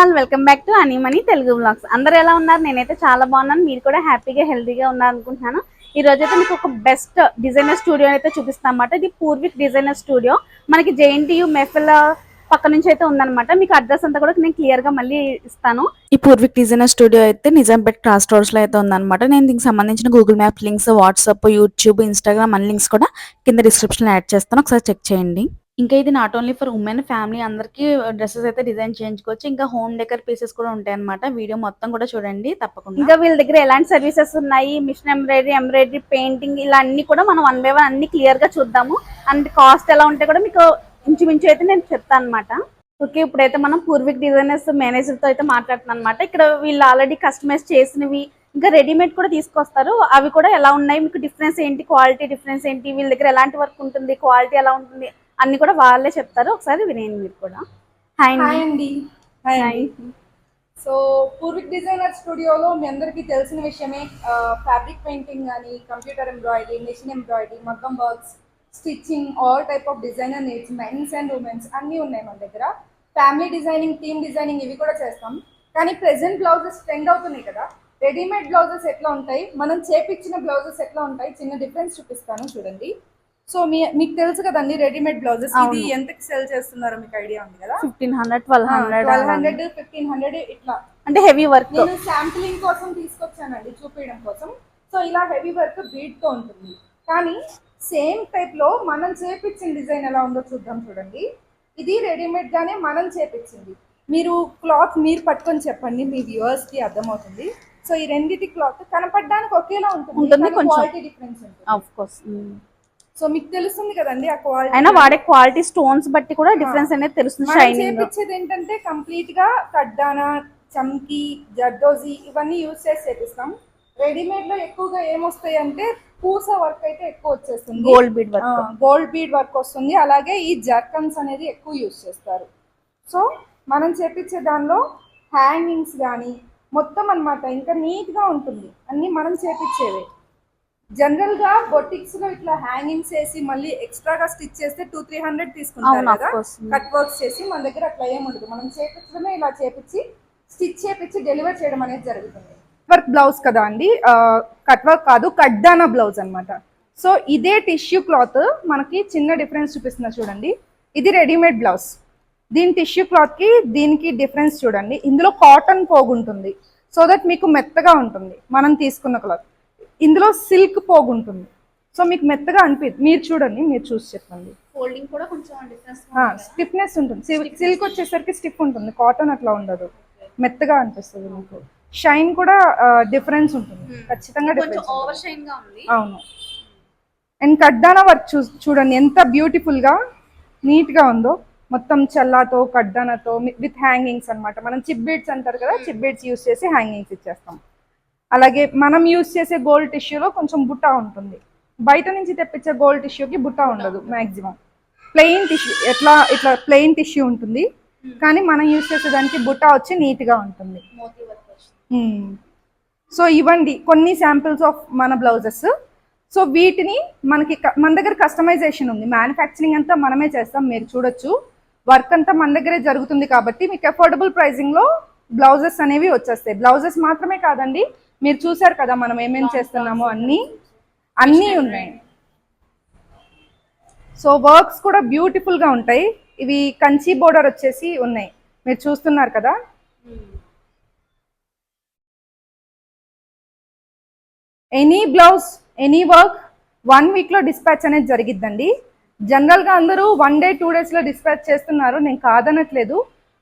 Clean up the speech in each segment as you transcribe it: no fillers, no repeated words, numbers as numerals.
All, welcome back to Animani Telugu blogs. అందరూ ఎలా ఉన్నారు? నేనైతే చాలా బాగున్నాను. మీరు కూడా హ్యాపీగా హెల్తీగా ఉన్నారు అనుకుంటున్నాను. ఈ రోజు అయితే మీకు ఒక బెస్ట్ డిజైనర్ స్టూడియో అయితే చూపిస్తాను అన్నమాట. ఇది పూర్విక్ డిజైనర్ స్టూడియో. మనకి జేఎన్టీయూ మెఫిల్ పక్క నుంచి అయితే ఉందన్నమాట. మీకు అడ్రస్ అంతా కూడా నేను క్లియర్ గా మళ్ళీ ఇస్తాను. ఈ పూర్విక్ డిజైనర్ స్టూడియో అయితే నిజాంపేట్ క్రాస్ రోడ్స్ లో అయితే ఉందన్నమాట. నేను దీనికి సంబంధించిన Google map links, WhatsApp, YouTube, Instagram అన్ని లింక్స్ కూడా కింద డిస్క్రిప్షన్ లో యాడ్ చేస్తాను. ఒకసారి చెక్ చేయండి. ఇంకా ఇది not only for women, family అందరికి డ్రెస్సెస్ అయితే డిజైన్ చేయించుకోవచ్చు. ఇంకా హోమ్ డెకర్ పీసెస్ కూడా ఉంటాయి అన్నమాట. వీడియో మొత్తం కూడా చూడండి తప్పకుండా. ఇంకా వీళ్ళ దగ్గర ఎలాంటి సర్వీసెస్ ఉన్నాయి, మిషన్ ఎంబ్రాయిడరీ, పెయింటింగ్, ఇలా అన్ని కూడా మనం వన్ బై వన్ అన్ని క్లియర్ గా చూద్దాము. అండ్ కాస్ట్ ఎలా ఉంటాయి కూడా మీకు ఇంచుమించు అయితే నేను చెప్తాను అనమాట. ఓకే, ఇప్పుడైతే మనం పూర్విక్ డిజైనర్స్ మేనేజర్ తో అయితే మాట్లాడుతున్నాం అనమాట. ఇక్కడ వీళ్ళు ఆల్రెడీ కస్టమైజ్ చేసినవి ఇంకా రెడీమేడ్ కూడా తీసుకొస్తారు. అవి కూడా ఎలా ఉన్నాయి, మీకు డిఫరెన్స్ ఏంటి, క్వాలిటీ డిఫరెన్స్ ఏంటి, వీళ్ళ దగ్గర ఎలాంటి వర్క్ ఉంటుంది, క్వాలిటీ ఎలా ఉంటుంది అన్ని కూడా వాళ్ళే చెప్తారు. ఒకసారి వినేయండి మీరు కూడా. హాయ్ అండి. సో పూర్విక్ డిజైనర్ స్టూడియోలో మీ అందరికీ తెలిసిన విషయమే, ఫ్యాబ్రిక్ పెయింటింగ్ కానీ, కంప్యూటర్ ఎంబ్రాయిడరీ, మెషిన్ ఎంబ్రాయిడరీ, మగ్గం works, stitching, all type of designer needs, men's and women's అన్నీ ఉన్నాయి మన దగ్గర. ఫ్యామిలీ డిజైనింగ్, టీమ్ డిజైనింగ్ ఇవి కూడా చేస్తాం. కానీ ప్రెసెంట్ బ్లౌజెస్ ట్రెండ్ అవుతున్నాయి కదా, రెడీమేడ్ బ్లౌజెస్ ఎట్లా ఉంటాయి, మనం చేపించిన బ్లౌజెస్ ఎట్లా ఉంటాయి, చిన్న డిఫరెన్స్ చూపిస్తాను చూడండి. సో మీకు తెలుసు కదండి రెడీమేడ్ బ్లౌజెస్ ఇది ఎంతకి సెల్ చేస్తున్నారో మీకు ఐడియా ఉంది కదా. 1500, 1200, 1500 ఇట్లా. అంటే హెవీ వర్క్. నేను శాంప్లింగ్ కోసం తీసుకొచ్చానండి, చూపించడం కోసం. సో ఇలా హెవీ వర్క్ బీట్ తో ఉంటుంది. కానీ సేమ్ టైప్ లో మనం చేపించిన డిజైన్ ఎలా ఉందో చూద్దాం చూడండి. ఇది రెడీమేడ్ గానే మనం చేపించింది. మీరు క్లాత్ మీరు పట్టుకొని చెప్పండి, మీ వ్యూవర్స్ కి అర్థమవుతుంది. సో ఈ రెండింటి క్లాత్ కనపడడానికి ఒకేలా ఉంటుంది, క్వాలిటీ డిఫరెన్స్ ఉంటుంది. Of course. సో మీకు తెలుస్తుంది కదండి ఆ క్వాలిటీ. అయినా వాడే క్వాలిటీ స్టోన్స్ బట్టి కూడా డిఫరెన్స్ అనేది తెలుస్తుంది. షైనింగ్ చేపించేది ఏంటంటే కంప్లీట్ గా కడ్డానా, చమ్కీ, జర్దోజీ ఇవన్నీ యూజ్ చేసి చేపిస్తాం. రెడీమేడ్ లో ఎక్కువగా ఏమొస్తాయి అంటే పూస వర్క్ అయితే ఎక్కువ వచ్చేస్తుంది, గోల్డ్ బీడ్ వర్క్ వస్తుంది. అలాగే ఈ జర్కన్స్ అనేది ఎక్కువ యూజ్ చేస్తారు. సో మనం చేపించే దానిలో హ్యాంగింగ్స్ కానీ మొత్తం అన్నమాట ఇంకా నీట్ గా ఉంటుంది. అన్ని మనం చేపించేవే. జనరల్ గా బొటిక్స్ లో ఇట్లా హ్యాంగింగ్స్ వేసి మళ్ళీ ఎక్స్ట్రాగా స్టిచ్ చేస్తే 200-300 తీసుకుంటారు కదా కట్ వర్క్స్ చేసి. మన దగ్గర అట్లా ఏముండదు. మనం చేపించడమే ఇలా చేపించి స్టిచ్ చేపించి డెలివర్ చేయడం అనేది జరుగుతుంది. వర్క్ బ్లౌజ్ కదా అండి, కట్ వర్క్ కాదు, కడ్డానా బ్లౌజ్ అన్నమాట. సో ఇదే టిష్యూ క్లాత్ మనకి చిన్న డిఫరెన్స్ చూపిస్తున్నా చూడండి. ఇది రెడీమేడ్ బ్లౌజ్. దీని టిష్యూ క్లాత్ కి దీనికి డిఫరెన్స్ చూడండి. ఇందులో కాటన్ పోగు ఉంటుంది, సో దట్ మీకు మెత్తగా ఉంటుంది. మనం తీసుకున్న క్లాత్ ఇందులో సిల్క్ పోగు ఉంటుంది, సో మీకు మెత్తగా అనిపిస్తుంది. మీరు చూడండి, మీరు చూసి చెప్పండి. ఫోల్డింగ్ కూడా కొంచెం డిఫరెన్స్, స్టిఫ్నెస్ ఉంటుంది. సిల్క్ వచ్చేసరికి స్టిఫ్ ఉంటుంది, కాటన్ అట్లా ఉండదు, మెత్తగా అనిపిస్తుంది మీకు. షైన్ కూడా డిఫరెన్స్ ఉంటుంది, ఖచ్చితంగా డిఫరెన్స్. అవును. అండ్ కడ్డానా వర్క్ చూడండి ఎంత బ్యూటిఫుల్ గా నీట్ గా ఉందో. మొత్తం చల్లాతో, కడ్డానాతో, విత్ హ్యాంగింగ్స్ అన్నమాట. మనం చిప్ బీడ్స్ అంటారు కదా, చిప్ బీడ్స్ యూస్ చేసి హ్యాంగింగ్స్ ఇచ్చేస్తాం. అలాగే మనం యూజ్ చేసే గోల్డ్ టిష్యూలో కొంచెం బుట్టా ఉంటుంది. బయట నుంచి తెప్పించే గోల్డ్ టిష్యూకి బుట్టా ఉండదు మ్యాక్సిమం. ప్లెయిన్ టిష్యూ ఇట్లా ప్లెయిన్ టిష్యూ ఉంటుంది, కానీ మనం యూజ్ చేసేదానికి బుట్టా వచ్చి నీట్గా ఉంటుంది. సో ఇవ్వండి కొన్ని శాంపిల్స్ ఆఫ్ మన బ్లౌజెస్. సో వీటిని మన దగ్గర కస్టమైజేషన్ ఉంది, మ్యానుఫ్యాక్చరింగ్ అంతా మనమే చేస్తాం. మీరు చూడొచ్చు వర్క్ అంతా మన దగ్గరే జరుగుతుంది కాబట్టి మీకు అఫోర్డబుల్ ప్రైసింగ్లో బ్లౌజెస్ అనేవి వచ్చేస్తాయి. బ్లౌజెస్ మాత్రమే కాదండి, మీరు చూసారు కదా మనం ఏమేమి చేస్తున్నామో అన్నీ ఉన్నాయి. సో వర్క్స్ కూడా బ్యూటిఫుల్ గా ఉంటాయి. ఇవి కంచి బోర్డర్ వచ్చేసి ఉన్నాయి, మీరు చూస్తున్నారు కదా. Any blouse, any work 1 week లో డిస్పాచ్ అనేది జరిగిద్దండి. జనరల్ గా అందరూ 1 డే 2 డేస్ లో డిస్పాచ్ చేస్తున్నారు, నేను కాదనట్లేదు.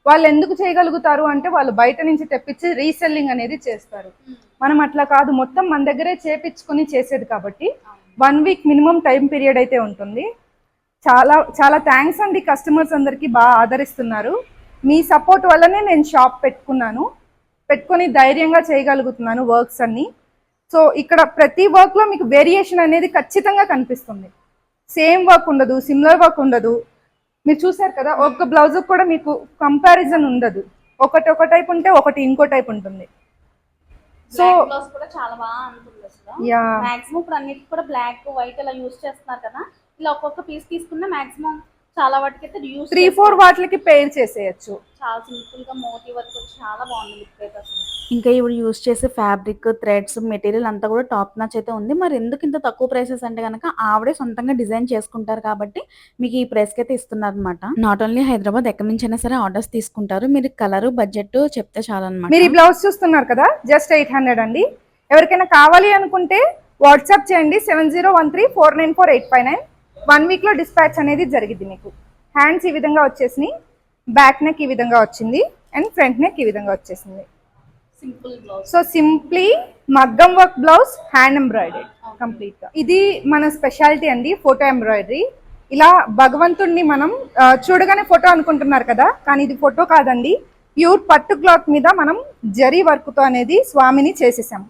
వాళ్ళు ఎందుకు చేయగలుగుతారు అంటే వాళ్ళు బయట నుంచి తెప్పించి రీసెల్లింగ్ అనేది చేస్తారు. మనం అట్లా కాదు, మొత్తం మన దగ్గరే చేపించుకొని చేసేది కాబట్టి 1 వీక్ మినిమం టైం పీరియడ్ అయితే ఉంటుంది. చాలా చాలా థ్యాంక్స్ అండి, కస్టమర్స్ అందరికీ బాగా ఆదరిస్తున్నారు. మీ సపోర్ట్ వల్లనే నేను షాప్ పెట్టుకొని ధైర్యంగా చేయగలుగుతున్నాను వర్క్స్ అన్ని. సో ఇక్కడ ప్రతి వర్క్లో మీకు వేరియేషన్ అనేది ఖచ్చితంగా కనిపిస్తుంది. సేమ్ వర్క్ ఉండదు, సిమిలర్ వర్క్ ఉండదు. మీరు చూసారు కదా, ఒక్క బ్లౌజ్ కూడా మీకు కంపారిజన్ ఉండదు. ఒక టైప్ ఉంటే ఒకటి ఇంకో టైప్ ఉంటుంది. సో బ్లౌజ్ కూడా చాలా బాగా ఉంటుంది అసలు. మాక్సిమం ఇప్పుడు అన్నిటికి కూడా బ్లాక్, వైట్ అలా యూజ్ చేస్తున్నారు కదా. ఇలా ఒక్కొక్క పీస్ తీసుకున్నా మాక్సిమం చాలా వాటికి అయితే యూజ్ 3-4 వాటికి పేర్ చేసేయచ్చు. చాలా సింపుల్ గా మోతీ వర్క్ చాలా బాగుంది లుక్ అయితే అసలు. ఇంకా ఇప్పుడు యూస్ చేసే ఫ్యాబ్రిక్, థ్రెడ్స్, మెటీరియల్ అంతా కూడా టాప్ నాచ్ అయితే ఉంది. మరి ఎందుకు ఇంత తక్కువ ప్రైసెస్ అంటే గనక ఆవిడే సొంతంగా డిజైన్ చేసుకుంటారు కాబట్టి మీకు ఈ ప్రైస్‌కి అయితే ఇస్తున్నారనమాట. నాట్ ఓన్లీ హైదరాబాద్ ఎక్కడి నుంచైనా సరే ఆర్డర్స్ తీసుకుంటారు. మీరు కలరు, బడ్జెట్ చెప్తే చాలన్నమాట. మీరు ఈ బ్లౌజ్ చూస్తున్నారు కదా, జస్ట్ 800 అండి. ఎవరికైనా కావాలి అనుకుంటే వాట్సాప్ చేయండి 7013494859. 1 వీక్లో డిస్పాచ్ అనేది జరిగింది. మీకు హ్యాండ్స్ ఈ విధంగా వచ్చేసినాయి, బ్యాక్ నెక్ ఈ విధంగా వచ్చింది, అండ్ ఫ్రంట్ నెక్ ఈ విధంగా వచ్చేసింది. Simple blouse. సో సింప్లీ మగ్గం work blouse, hand embroidery complete గా. ఇది మన స్పెషాలిటీ అండి, ఫోటో ఎంబ్రాయిడరీ. ఇలా భగవంతుణ్ణి మనం చూడగానే ఫోటో అనుకుంటున్నారు కదా, కానీ ఇది ఫోటో కాదండి. ప్యూర్ పట్టు క్లాత్ మీద మనం జరీ వర్క్ తో అనేది స్వామిని చేసేసాం.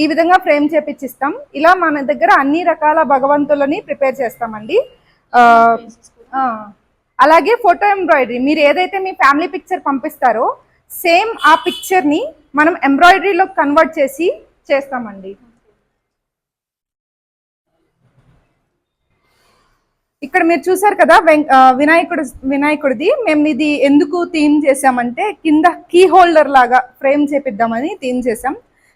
ఈ విధంగా ఫ్రేమ్ చేపించిస్తాం. ఇలా మన దగ్గర అన్ని రకాల భగవంతులని ప్రిపేర్ చేస్తామండి. అలాగే ఫోటో ఎంబ్రాయిడరీ, మీరు ఏదైతే మీ ఫ్యామిలీ పిక్చర్ పంపిస్తారో సేమ్ ఆ పిక్చర్ ని మనం ఎంబ్రాయిడరీలో కన్వర్ట్ చేసి చేస్తామండి. ఇక్కడ మీరు చూసారు కదా వినాయకుడిది. మేము ఇది ఎందుకు థీమ్ చేసామంటే కింద కీ హోల్డర్ లాగా ఫ్రేమ్ చేపిద్దామని థీమ్ చేసాం.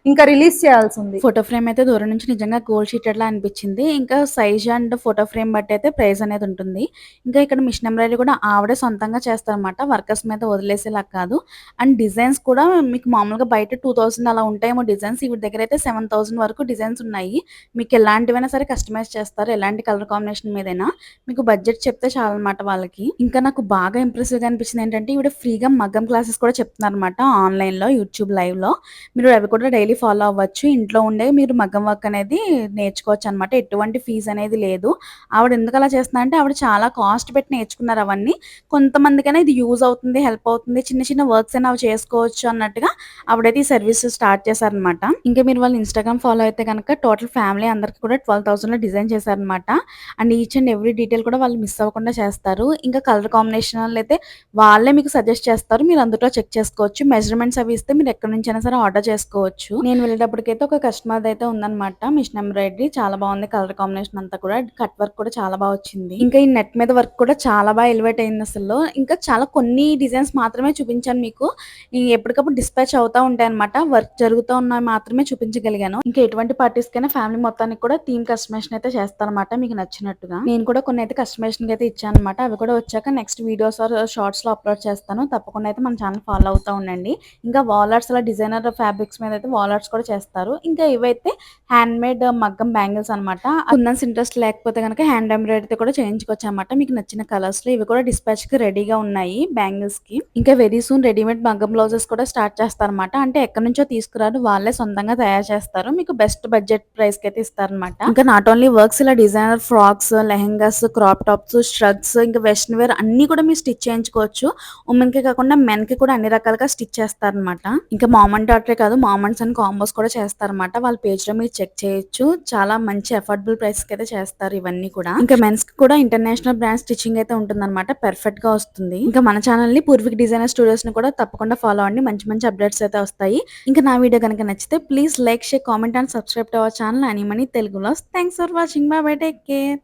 ఇంకా రిలీజ్ చేయాల్సి ఉంది. ఫోటో ఫ్రేమ్ అయితే దూరం నుంచి నిజంగా గోల్డ్ షీటెడ్ లా అనిపించింది. ఇంకా సైజ్ అండ్ ఫోటో ఫ్రేమ్ బట్టి అయితే ప్రైస్ అనేది ఉంటుంది. ఇంకా ఇక్కడ మిషన్ ఎంబ్రాయిడరీ కూడా ఆవిడే సొంతంగా చేస్తారన్నమాట, వర్కర్స్ మీద వదిలేసేలా కాదు. అండ్ డిజైన్స్ కూడా మీకు మామూలుగా బయట 2000 అలా ఉంటాయేమో డిజైన్స్, ఇవి దగ్గర అయితే 7000 వరకు డిజైన్స్ ఉన్నాయి. మీకు ఎలాంటివైనా సరే కస్టమైజ్ చేస్తారు, ఎలాంటి కలర్ కాంబినేషన్ మీదైనా. మీకు బడ్జెట్ చెప్తే చాలన్నమాట వాళ్ళకి. ఇంకా నాకు బాగా ఇంప్రెసివ్ గా అనిపించింది ఏంటంటే ఇవిడ ఫ్రీగా మగ్గం క్లాసెస్ కూడా చెప్తున్నారు అనమాట ఆన్లైన్ లో, యూట్యూబ్ లైవ్ లో. మీరు అవి కూడా డైలీ ఫాలో అవ్వచ్చు. ఇంట్లో ఉండే మీరు మగ్గం వర్క్ అనేది నేర్చుకోవచ్చు అనమాట. ఎటువంటి ఫీజు అనేది లేదు. ఆవిడ ఎందుకు అలా చేస్తున్నా అంటే ఆవిడ చాలా కాస్ట్ పెట్టి నేర్చుకున్నారు అవన్నీ. కొంతమందికైనా ఇది యూజ్ అవుతుంది, హెల్ప్ అవుతుంది, చిన్న చిన్న వర్క్స్ అయినా అవి చేసుకోవచ్చు అన్నట్టుగా ఆవిడైతే ఈ సర్వీస్ స్టార్ట్ చేశారనమాట. ఇంకా మీరు వాళ్ళు ఇన్స్టాగ్రామ్ ఫాలో అయితే కనుక టోటల్ ఫ్యామిలీ అందరికి కూడా 12,000 లో డిజైన్ చేశారనమాట. And each and every detail కూడా వాళ్ళు మిస్ అవ్వకుండా చేస్తారు. ఇంకా కలర్ కాంబినేషన్ అయితే వాళ్ళే మీకు సజెస్ట్ చేస్తారు, మీరు అందులో చెక్ చేసుకోవచ్చు. మెజర్మెంట్స్ అవి ఇస్తే మీరు ఎక్కడి నుంచైనా సరే ఆర్డర్ చేసుకోవచ్చు. నేను వెళ్ళేటప్పటికైతే ఒక కస్టమర్ అయితే ఉందన్నమాట, మిషన్ ఎంబ్రాయిడరీ చాలా బాగుంది, కలర్ కాంబినేషన్ అంతా కూడా, కట్ వర్క్ కూడా చాలా బాగా వచ్చింది. ఇంకా ఈ నెట్ మీద వర్క్ కూడా చాలా బాగా ఎలివేట్ అయింది అసలు. ఇంకా చాలా కొన్ని డిజైన్స్ మాత్రమే చూపించాను మీకు, ఎప్పటికప్పుడు డిస్పాచ్ అవుతా ఉంటాయి అనమాట, వర్క్ జరుగుతూ ఉన్నవి మాత్రమే చూపించగలిగాను. ఇంకా ఎటువంటి పార్టీస్ కైనా ఫ్యామిలీ మొత్తానికి కూడా థీమ్ కస్టమైజేషన్ అయితే చేస్తారనమాట మీకు నచ్చినట్టుగా. నేను కూడా కొన్ని అయితే కస్టమైజేషన్ అయితే ఇచ్చాను అనమాట. అవి కూడా వచ్చాక నెక్స్ట్ వీడియోస్ ఆర్ షార్ట్స్ లో అప్లోడ్ చేస్తాను. తప్పకుండా అయితే మన ఛానల్ ఫాలో అవుతా ఉండండి. ఇంకా వాల్ ఆర్ట్స్ అలా డిజైనర్ ఫ్యాబ్రిక్స్ మీద అయితే వాల్ ఆర్ట్స్ కూడా చేస్తారు. ఇంకా ఇవైతే హ్యాండ్ మేడ్ మగ్గం బ్యాంగిల్స్ అనమాట. కుందన్స్ ఇంట్రెస్ట్ లేకపోతే కనుక హ్యాండ్ ఎంబ్రాయిడరీ కూడా చేయించుకోవచ్చు అనమాట మీకు నచ్చిన కలర్స్ లో. ఇవి కూడా డిస్పాచ్ కి రెడీగా ఉన్నాయి బ్యాంగిల్స్ కి. ఇంకా వెరీ సూన్ రెడీమేడ్ మగ్గం బ్లౌజెస్ కూడా స్టార్ట్ చేస్తారనమాట. అంటే ఎక్కడి నుంచో తీసుకురారు, వాళ్ళే సొంతంగా తయారు చేస్తారు, మీకు బెస్ట్ బడ్జెట్ ప్రైస్ కి అయితే ఇస్తారనమాట. ఇంకా నాట్ ఓన్లీ వర్క్స్, ఇలా designer frocks, lehengas, crop tops, స్ట్రగ్స్, ఇంకా వెస్టర్న్ వేర్ అన్ని కూడా మీరు స్టిచ్ చేయించుకోవచ్చు. ఉమెన్ కి కాకుండా మెన్ కి కూడా అన్ని రకాలుగా స్టిచ్ చేస్తారనమాట. ఇంకా మామ్ అండ్ డాటరే కాదు, మామండ్స్ అండ్ కాంబోస్ కూడా చేస్తారన్నమాట. వాళ్ళ పేజ్ లో మీరు చెక్ చేయొచ్చు. చాలా మంచి అఫోర్డబుల్ ప్రైస్ కి అయితే చేస్తారు ఇవన్నీ కూడా. ఇంకా మెన్స్ కి కూడా ఇంటర్నేషనల్ బ్రాండ్ స్టిచ్చింగ్ అయితే ఉంటుందన్నమాట, పర్ఫెక్ట్ గా వస్తుంది. ఇంకా మన ఛానల్ ని పూర్విక్ డిజైనర్ స్టూడియోస్ ని కూడా తప్పకుండా ఫాలో అవ్వండి, మంచి మంచి అప్డేట్స్ అయితే వస్తాయి. ఇంకా నా వీడియో కనుక నచ్చితే please like, share, comment and subscribe to our channel Animani Telugu vlogs. Thanks for watching. Bye bye, take care.